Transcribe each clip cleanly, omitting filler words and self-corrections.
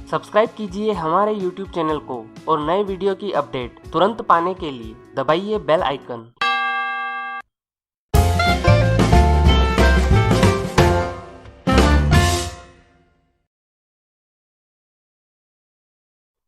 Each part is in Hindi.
सब्सक्राइब कीजिए हमारे YouTube चैनल को और नए वीडियो की अपडेट तुरंत पाने के लिए दबाइए बेल आइकन।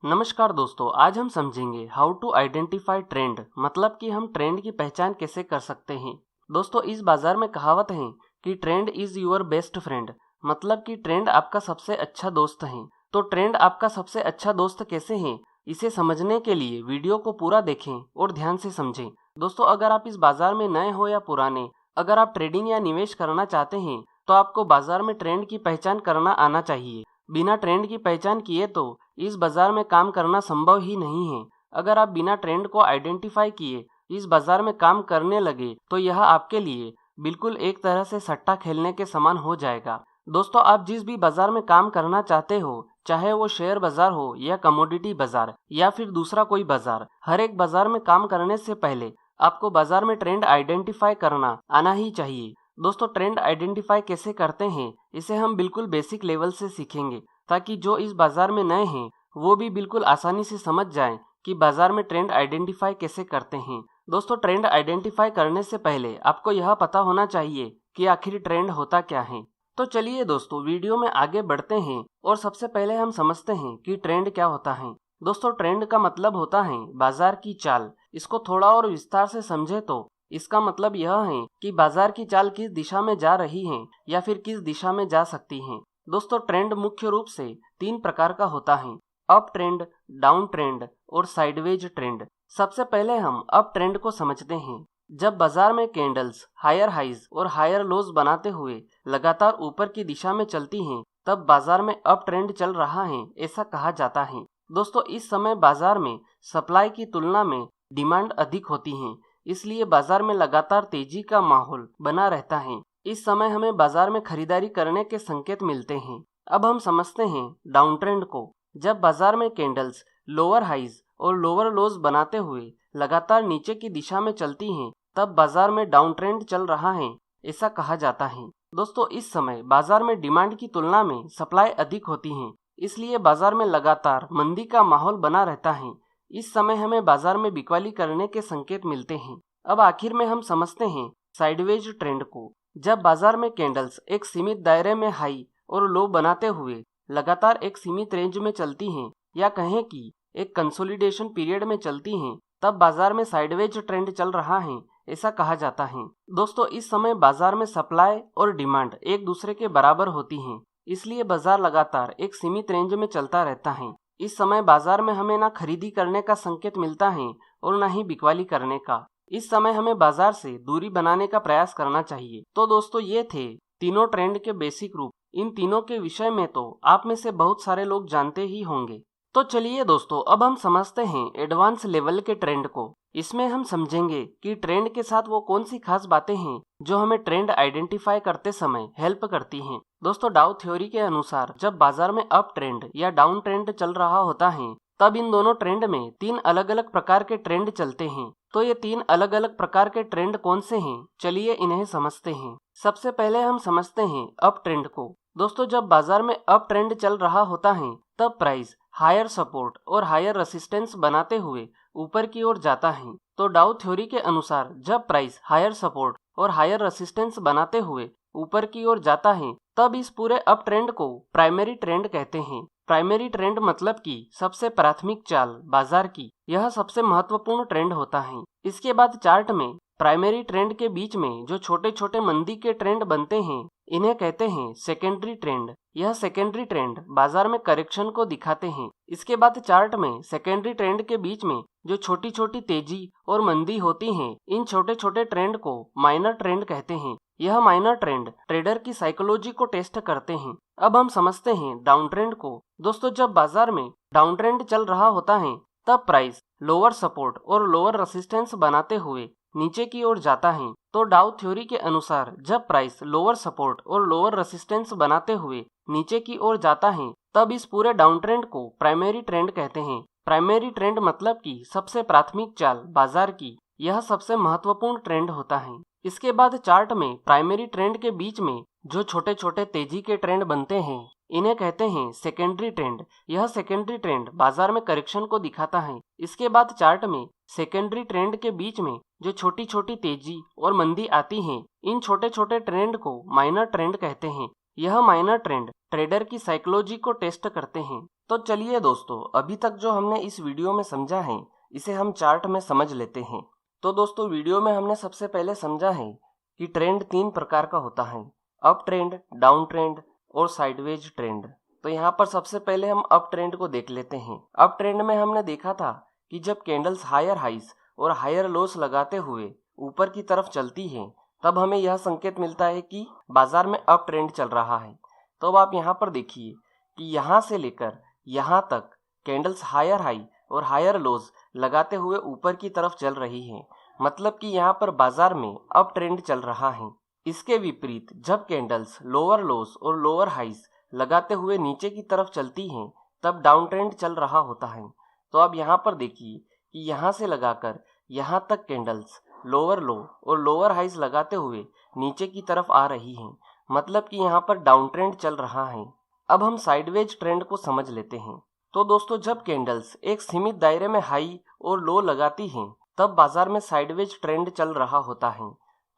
नमस्कार दोस्तों, आज हम समझेंगे हाउ टू आइडेंटिफाई ट्रेंड, मतलब कि हम ट्रेंड की पहचान कैसे कर सकते हैं। दोस्तों, इस बाजार में कहावत है कि trend is your best friend, मतलब कि ट्रेंड आपका सबसे अच्छा दोस्त है। तो ट्रेंड आपका सबसे अच्छा दोस्त कैसे है, इसे समझने के लिए वीडियो को पूरा देखें और ध्यान से समझें। दोस्तों, अगर आप इस बाजार में नए हो या पुराने, अगर आप ट्रेडिंग या निवेश करना चाहते हैं तो आपको बाजार में ट्रेंड की पहचान करना आना चाहिए। बिना ट्रेंड की पहचान किए तो इस बाजार में काम करना संभव ही नहीं है। अगर आप बिना ट्रेंड को आइडेंटिफाई किए इस बाजार में काम करने लगे तो यह आपके लिए बिल्कुल एक तरह से सट्टा खेलने के समान हो जाएगा। दोस्तों, आप जिस भी बाजार में काम करना चाहते हो, चाहे वो शेयर बाजार हो या कमोडिटी बाजार या फिर दूसरा कोई बाजार, हर एक बाजार में काम करने से पहले आपको बाजार में ट्रेंड आइडेंटिफाई करना आना ही चाहिए। दोस्तों, ट्रेंड आइडेंटिफाई कैसे करते हैं इसे हम बिल्कुल बेसिक लेवल से सीखेंगे, ताकि जो इस बाजार में नए हैं वो भी बिल्कुल आसानी से समझ जाएं कि बाजार में ट्रेंड आइडेंटिफाई कैसे करते हैं। दोस्तों, ट्रेंड आइडेंटिफाई करने से पहले आपको यह पता होना चाहिए कि आखिर ट्रेंड होता क्या है। तो चलिए दोस्तों, वीडियो में आगे बढ़ते हैं और सबसे पहले हम समझते हैं कि ट्रेंड क्या होता है। दोस्तों, ट्रेंड का मतलब होता है बाजार की चाल। इसको थोड़ा और विस्तार से समझे तो इसका मतलब यह है कि बाजार की चाल किस दिशा में जा रही है या फिर किस दिशा में जा सकती है। दोस्तों, ट्रेंड मुख्य रूप से 3 प्रकार का होता है: अप ट्रेंड, डाउन ट्रेंड और साइडवेज ट्रेंड। सबसे पहले हम अप ट्रेंड को समझते हैं। जब बाजार में कैंडल्स हायर हाइज और हायर लोज बनाते हुए लगातार ऊपर की दिशा में चलती हैं, तब बाजार में अप ट्रेंड चल रहा है, ऐसा कहा जाता है। दोस्तों, इस समय बाजार में सप्लाई की तुलना में डिमांड अधिक होती है, इसलिए बाजार में लगातार तेजी का माहौल बना रहता है। इस समय हमें बाजार में खरीदारी करने के संकेत मिलते हैं। अब हम समझते हैं डाउन ट्रेंड को। जब बाजार में कैंडल्स लोअर हाइज और लोअर लोज बनाते हुए लगातार नीचे की दिशा में चलती हैं, तब बाजार में डाउन ट्रेंड चल रहा है, ऐसा कहा जाता है। दोस्तों, इस समय बाजार में डिमांड की तुलना में सप्लाई अधिक होती है, इसलिए बाजार में लगातार मंदी का माहौल बना रहता है। इस समय हमें बाजार में बिकवाली करने के संकेत मिलते हैं। अब आखिर में हम समझते हैं साइडवेज ट्रेंड को। जब बाजार में कैंडल्स एक सीमित दायरे में हाई और लो बनाते हुए लगातार एक सीमित रेंज में चलती हैं, या कहें कि एक कंसोलिडेशन पीरियड में चलती हैं, तब बाजार में साइडवेज ट्रेंड चल रहा है, ऐसा कहा जाता है। दोस्तों, इस समय बाजार में सप्लाई और डिमांड एक दूसरे के बराबर होती हैं, इसलिए बाजार लगातार एक सीमित रेंज में चलता रहता है। इस समय बाजार में हमें ना खरीदी करने का संकेत मिलता है और ना ही बिकवाली करने का। इस समय हमें बाजार से दूरी बनाने का प्रयास करना चाहिए। तो दोस्तों, ये थे तीनों ट्रेंड के बेसिक रूप। इन तीनों के विषय में तो आप में से बहुत सारे लोग जानते ही होंगे। तो चलिए दोस्तों, अब हम समझते हैं एडवांस लेवल के ट्रेंड को। इसमें हम समझेंगे कि ट्रेंड के साथ वो कौन सी खास बातें हैं जो हमें ट्रेंड आइडेंटिफाई करते समय हेल्प करती हैं। दोस्तों, डाउ थ्योरी के अनुसार जब बाजार में अप ट्रेंड या डाउन ट्रेंड चल रहा होता है, तब इन दोनों ट्रेंड में 3 अलग अलग प्रकार के ट्रेंड चलते हैं। तो ये 3 अलग अलग प्रकार के ट्रेंड कौन से हैं, चलिए इन्हें समझते हैं। सबसे पहले हम समझते हैं अप ट्रेंड को। दोस्तों, जब बाजार में अप ट्रेंड चल रहा होता है, तब प्राइस हायर सपोर्ट और हायर रेसिस्टेंस बनाते हुए ऊपर की ओर जाता है। तो डाउ थ्योरी के अनुसार जब प्राइस हायर सपोर्ट और हायर रेसिस्टेंस बनाते हुए ऊपर की ओर जाता है, तब इस पूरे अप ट्रेंड को प्राइमरी ट्रेंड कहते हैं। प्राइमरी ट्रेंड मतलब कि सबसे प्राथमिक चाल बाजार की, यह सबसे महत्वपूर्ण ट्रेंड होता है। इसके बाद चार्ट में प्राइमरी ट्रेंड के बीच में जो छोटे छोटे मंदी के ट्रेंड बनते हैं, इन्हें कहते हैं सेकेंडरी ट्रेंड। यह सेकेंडरी ट्रेंड बाजार में करेक्शन को दिखाते हैं। इसके बाद चार्ट में सेकेंडरी ट्रेंड के बीच में जो छोटी छोटी तेजी और मंदी होती हैं, इन छोटे छोटे ट्रेंड को माइनर ट्रेंड कहते हैं। यह माइनर ट्रेंड ट्रेडर की साइकोलॉजी को टेस्ट करते हैं। अब हम समझते हैं डाउन ट्रेंड को। दोस्तों, जब बाजार में डाउन ट्रेंड चल रहा होता है, तब प्राइस लोअर सपोर्ट और लोअर रेसिस्टेंस बनाते हुए नीचे की ओर जाता है। तो डाउ थ्योरी के अनुसार जब प्राइस लोअर सपोर्ट और लोअर रेसिस्टेंस बनाते हुए नीचे की ओर जाता है, तब इस पूरे डाउन ट्रेंड को प्राइमरी ट्रेंड कहते हैं। प्राइमरी ट्रेंड मतलब कि सबसे प्राथमिक चाल बाजार की, यह सबसे महत्वपूर्ण ट्रेंड होता है। इसके बाद चार्ट में प्राइमरी ट्रेंड के बीच में जो छोटे छोटे तेजी के ट्रेंड बनते हैं, इन्हें कहते हैं सेकेंडरी ट्रेंड। यह सेकेंडरी ट्रेंड बाजार में करेक्शन को दिखाता है। इसके बाद चार्ट में सेकेंडरी ट्रेंड के बीच में जो छोटी छोटी तेजी और मंदी आती है, इन छोटे छोटे ट्रेंड को माइनर ट्रेंड कहते हैं। यह माइनर ट्रेंड ट्रेडर की साइकोलॉजी को टेस्ट करते हैं। तो चलिए दोस्तों, अभी तक जो हमने इस वीडियो में समझा है इसे हम चार्ट में समझ लेते हैं। तो दोस्तों, वीडियो में हमने सबसे पहले समझा है कि ट्रेंड 3 प्रकार का होता है, अप ट्रेंड, डाउन ट्रेंड और साइडवेज ट्रेंड। तो यहाँ पर सबसे पहले हम अप ट्रेंड को देख लेते हैं। अप ट्रेंड में हमने देखा था कि जब कैंडल्स हायर हाइस और हायर लोस लगाते हुए ऊपर की तरफ चलती हैं, तब हमें यह संकेत मिलता है कि बाजार में अप ट्रेंड चल रहा है। तो अब आप यहाँ पर देखिए कि यहाँ से लेकर यहाँ तक कैंडल्स हायर हाई और हायर लोस लगाते हुए ऊपर की तरफ चल रही हैं, मतलब कि यहाँ पर बाजार में अप ट्रेंड चल रहा है। इसके विपरीत जब कैंडल्स लोअर लोस और लोअर हाइस लगाते हुए नीचे की तरफ चलती हैं, तब डाउन ट्रेंड चल रहा होता है। तो अब यहाँ पर देखिए कि यहाँ से लगाकर यहाँ तक कैंडल्स लोअर लो और लोअर हाइस लगाते हुए नीचे की तरफ आ रही हैं, मतलब कि यहाँ पर डाउन ट्रेंड चल रहा है। अब हम साइडवेज ट्रेंड को समझ लेते हैं। तो दोस्तों, जब कैंडल्स एक सीमित दायरे में हाई और लो लगाती हैं, तब बाजार में साइडवेज ट्रेंड चल रहा होता है।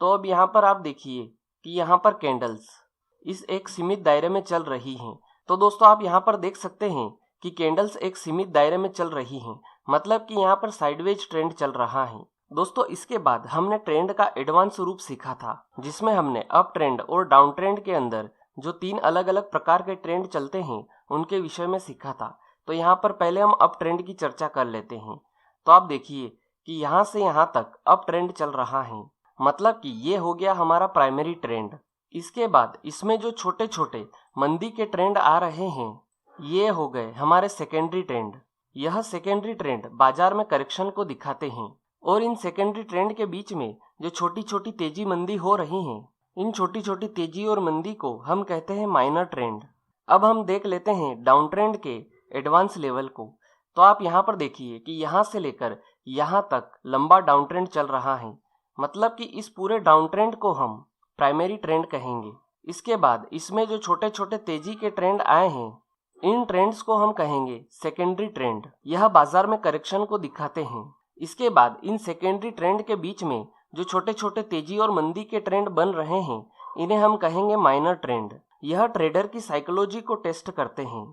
तो अब यहाँ पर आप देखिए कि यहाँ पर कैंडल्स इस एक सीमित दायरे में चल रही हैं। तो दोस्तों, आप यहाँ पर देख सकते हैं कि कैंडल्स एक सीमित दायरे में चल रही हैं, मतलब कि यहाँ पर साइडवेज ट्रेंड चल रहा है। दोस्तों, इसके बाद हमने ट्रेंड का एडवांस रूप सीखा था, जिसमें हमने अप ट्रेंड और डाउन ट्रेंड के अंदर जो 3 अलग अलग प्रकार के ट्रेंड चलते हैं उनके विषय में सीखा था। तो यहाँ पर पहले हम अप ट्रेंड की चर्चा कर लेते हैं। तो आप देखिए कि यहाँ से यहाँ तक अप ट्रेंड चल रहा है, मतलब कि ये हो गया हमारा प्राइमरी ट्रेंड। इसके बाद इसमें जो छोटे छोटे मंदी के ट्रेंड आ रहे हैं, ये हो गए हमारे सेकेंडरी ट्रेंड। यह सेकेंडरी ट्रेंड बाजार में करेक्शन को दिखाते हैं, और इन सेकेंडरी ट्रेंड के बीच में जो छोटी छोटी तेजी मंदी हो रही हैं, इन छोटी छोटी तेजी और मंदी को हम कहते हैं माइनर ट्रेंड। अब हम देख लेते हैं डाउन ट्रेंड के एडवांस लेवल को। तो आप यहाँ पर देखिए कि यहाँ से लेकर यहाँ तक लंबा डाउन ट्रेंड चल रहा है, मतलब कि इस पूरे डाउन ट्रेंड को हम प्राइमरी ट्रेंड कहेंगे। इसके बाद इसमें जो छोटे छोटे तेजी के ट्रेंड आए हैं, इन ट्रेंड्स को हम कहेंगे सेकेंडरी ट्रेंड। यह बाजार में करेक्शन को दिखाते हैं। इसके बाद इन सेकेंडरी ट्रेंड के बीच में जो छोटे छोटे तेजी और मंदी के ट्रेंड बन रहे हैं, इन्हें हम कहेंगे माइनर ट्रेंड। यह ट्रेडर की साइकोलॉजी को टेस्ट करते हैं।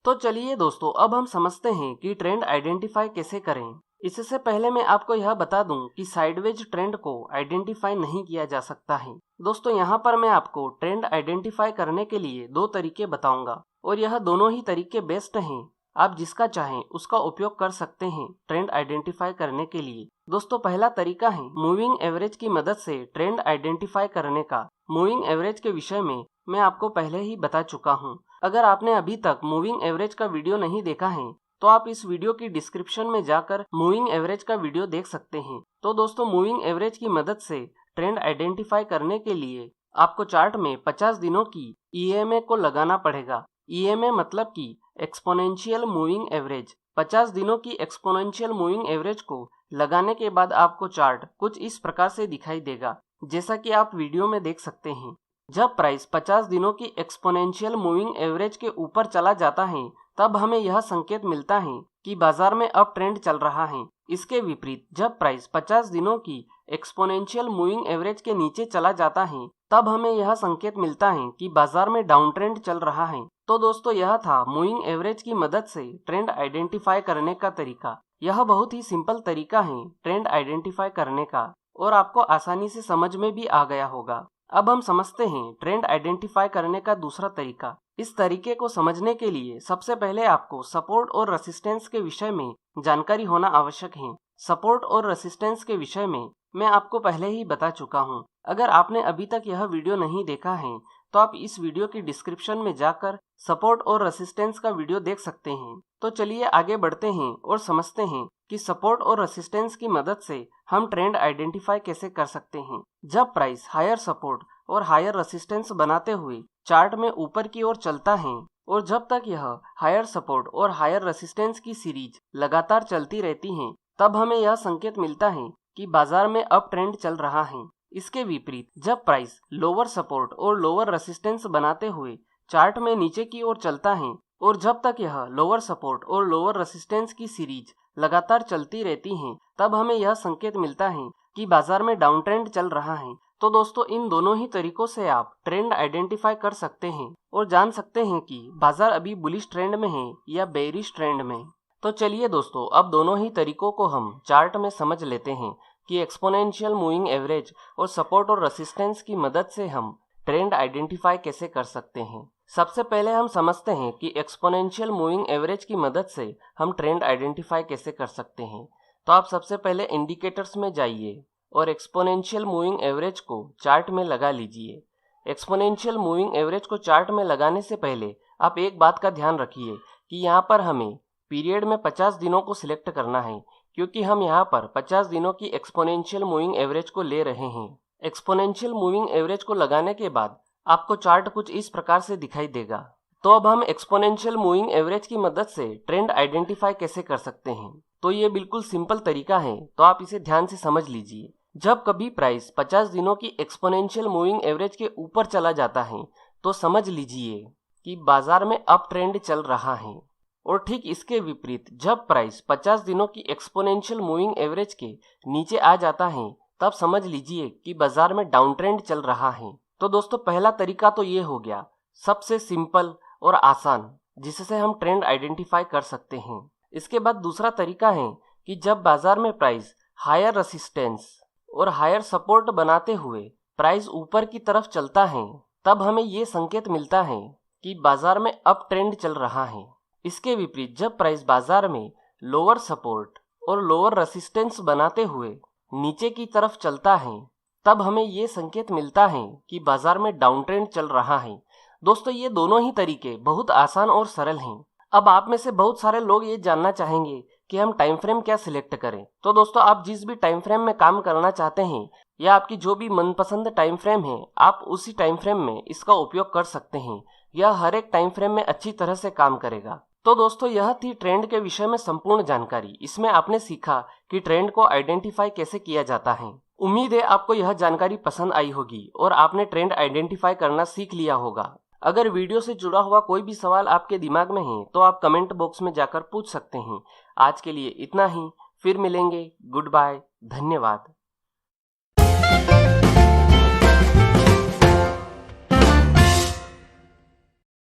तो चलिए दोस्तों, अब हम समझते हैं कि ट्रेंड आइडेंटिफाई कैसे करें। इससे पहले मैं आपको यह बता दूं कि साइडवेज ट्रेंड को आइडेंटिफाई नहीं किया जा सकता है। दोस्तों, यहाँ पर मैं आपको ट्रेंड आइडेंटिफाई करने के लिए 2 तरीके बताऊंगा, और यह दोनों ही तरीके बेस्ट हैं। आप जिसका चाहें उसका उपयोग कर सकते हैं ट्रेंड आइडेंटिफाई करने के लिए। दोस्तों, पहला तरीका है मूविंग एवरेज की मदद से ट्रेंड आइडेंटिफाई करने का। मूविंग एवरेज के विषय में मैं आपको पहले ही बता चुका हूँ। अगर आपने अभी तक मूविंग एवरेज का वीडियो नहीं देखा है, तो आप इस वीडियो की डिस्क्रिप्शन में जाकर मूविंग एवरेज का वीडियो देख सकते हैं। तो दोस्तों, मूविंग एवरेज की मदद से ट्रेंड आइडेंटिफाई करने के लिए आपको चार्ट में 50 दिनों की EMA को लगाना पड़ेगा। EMA मतलब कि एक्सपोनेंशियल मूविंग एवरेज। 50 दिनों की एक्सपोनेंशियल मूविंग एवरेज को लगाने के बाद आपको चार्ट कुछ इस प्रकार से दिखाई देगा, जैसा कि आप वीडियो में देख सकते हैं। जब प्राइस 50 दिनों की एक्सपोनेंशियल मूविंग एवरेज के ऊपर चला जाता है, तब हमें यह संकेत मिलता है कि बाजार में अप ट्रेंड चल रहा है। इसके विपरीत जब प्राइस 50 दिनों की एक्सपोनेंशियल मूविंग एवरेज के नीचे चला जाता है, तब हमें यह संकेत मिलता है कि बाजार में डाउन ट्रेंड चल रहा है। तो दोस्तों, यह था मूविंग एवरेज की मदद से ट्रेंड आइडेंटिफाई करने का तरीका। यह बहुत ही सिंपल तरीका है ट्रेंड आइडेंटिफाई करने का, और आपको आसानी से समझ में भी आ गया होगा। अब हम समझते हैं ट्रेंड आइडेंटिफाई करने का दूसरा तरीका। इस तरीके को समझने के लिए सबसे पहले आपको सपोर्ट और रेसिस्टेंस के विषय में जानकारी होना आवश्यक है। सपोर्ट और रेसिस्टेंस के विषय में मैं आपको पहले ही बता चुका हूँ। अगर आपने अभी तक यह वीडियो नहीं देखा है, तो आप इस वीडियो की डिस्क्रिप्शन में जाकर सपोर्ट और रेसिस्टेंस का वीडियो देख सकते हैं। तो चलिए आगे बढ़ते हैं और समझते हैं कि सपोर्ट और रेसिस्टेंस की मदद से हम ट्रेंड आइडेंटिफाई कैसे कर सकते हैं। जब प्राइस हायर सपोर्ट और हायर रेसिस्टेंस बनाते हुए चार्ट में ऊपर की ओर चलता है, और जब तक यह हायर सपोर्ट और हायर रेसिस्टेंस की सीरीज लगातार चलती रहती है, तब हमें यह संकेत मिलता है कि बाजार में अप ट्रेंड चल रहा है। इसके विपरीत जब प्राइस लोअर सपोर्ट और लोअर रेसिस्टेंस बनाते हुए चार्ट में नीचे की ओर चलता है और जब तक यह लोअर सपोर्ट और लोअर रेसिस्टेंस की सीरीज लगातार चलती रहती है तब हमें यह संकेत मिलता है कि बाजार में डाउन ट्रेंड चल रहा है। तो दोस्तों इन दोनों ही तरीकों से आप ट्रेंड आइडेंटिफाई कर सकते हैं और जान सकते हैं कि बाजार अभी बुलिश ट्रेंड में है या बेरिश ट्रेंड में। तो चलिए दोस्तों अब दोनों ही तरीकों को हम चार्ट में समझ लेते हैं कि एक्सपोनेंशियल मूविंग एवरेज और सपोर्ट और रेसिस्टेंस की मदद से हम ट्रेंड आइडेंटिफाई कैसे कर सकते हैं। सबसे पहले हम समझते हैं कि एक्सपोनेंशियल मूविंग एवरेज की मदद से हम ट्रेंड आइडेंटिफाई कैसे कर सकते हैं। तो आप सबसे पहले इंडिकेटर्स में जाइए और एक्सपोनेंशियल मूविंग एवरेज को चार्ट में लगा लीजिए। एक्सपोनेंशियल मूविंग एवरेज को चार्ट में लगाने से पहले आप एक बात का ध्यान रखिए कि यहाँ पर हमें पीरियड में 50 दिनों को सिलेक्ट करना है, क्योंकि हम यहाँ पर 50 दिनों की एक्सपोनेंशियल मूविंग एवरेज को ले रहे हैं। एक्सपोनेंशियल मूविंग एवरेज को लगाने के बाद आपको चार्ट कुछ इस प्रकार से दिखाई देगा। तो अब हम एक्सपोनेंशियल मूविंग एवरेज की मदद से ट्रेंड आइडेंटिफाई कैसे कर सकते हैं। तो ये बिल्कुल सिंपल तरीका है, तो आप इसे ध्यान से समझ लीजिए। जब कभी प्राइस 50 दिनों की एक्सपोनेंशियल मूविंग एवरेज के ऊपर चला जाता है तो समझ लीजिए कि बाजार में अप ट्रेंड चल रहा है, और ठीक इसके विपरीत जब प्राइस 50 दिनों की एक्सपोनेंशियल मूविंग एवरेज के नीचे आ जाता है तब समझ लीजिए कि बाजार में डाउन ट्रेंड चल रहा है। तो दोस्तों पहला तरीका तो ये हो गया सबसे सिंपल और आसान, जिससे हम ट्रेंड आइडेंटिफाई कर सकते हैं। इसके बाद दूसरा तरीका है कि जब बाजार में प्राइस हायर रेसिस्टेंस और हायर सपोर्ट बनाते हुए प्राइस ऊपर की तरफ चलता है तब हमें ये संकेत मिलता है कि बाजार में अप ट्रेंड चल रहा है। इसके विपरीत जब प्राइस बाजार में लोअर सपोर्ट और लोअर रेसिस्टेंस बनाते हुए नीचे की तरफ चलता है तब हमें ये संकेत मिलता है कि बाजार में डाउन ट्रेंड चल रहा है। दोस्तों ये दोनों ही तरीके बहुत आसान और सरल हैं। अब आप में से बहुत सारे लोग ये जानना चाहेंगे कि हम टाइम फ्रेम क्या सिलेक्ट करें। तो दोस्तों आप जिस भी टाइम फ्रेम में काम करना चाहते हैं या आपकी जो भी मनपसंद टाइम फ्रेम है आप उसी टाइम फ्रेम में इसका उपयोग कर सकते हैं। यह हर एक टाइम फ्रेम में अच्छी तरह से काम करेगा। तो दोस्तों यह थी ट्रेंड के विषय में संपूर्ण जानकारी। इसमें आपने सीखा कि ट्रेंड को आइडेंटिफाई कैसे किया जाता है। उम्मीद है आपको यह जानकारी पसंद आई होगी और आपने ट्रेंड आइडेंटिफाई करना सीख लिया होगा। अगर वीडियो से जुड़ा हुआ कोई भी सवाल आपके दिमाग में है तो आप कमेंट बॉक्स में जाकर पूछ सकते हैं। आज के लिए इतना ही, फिर मिलेंगे। गुड बाय, धन्यवाद।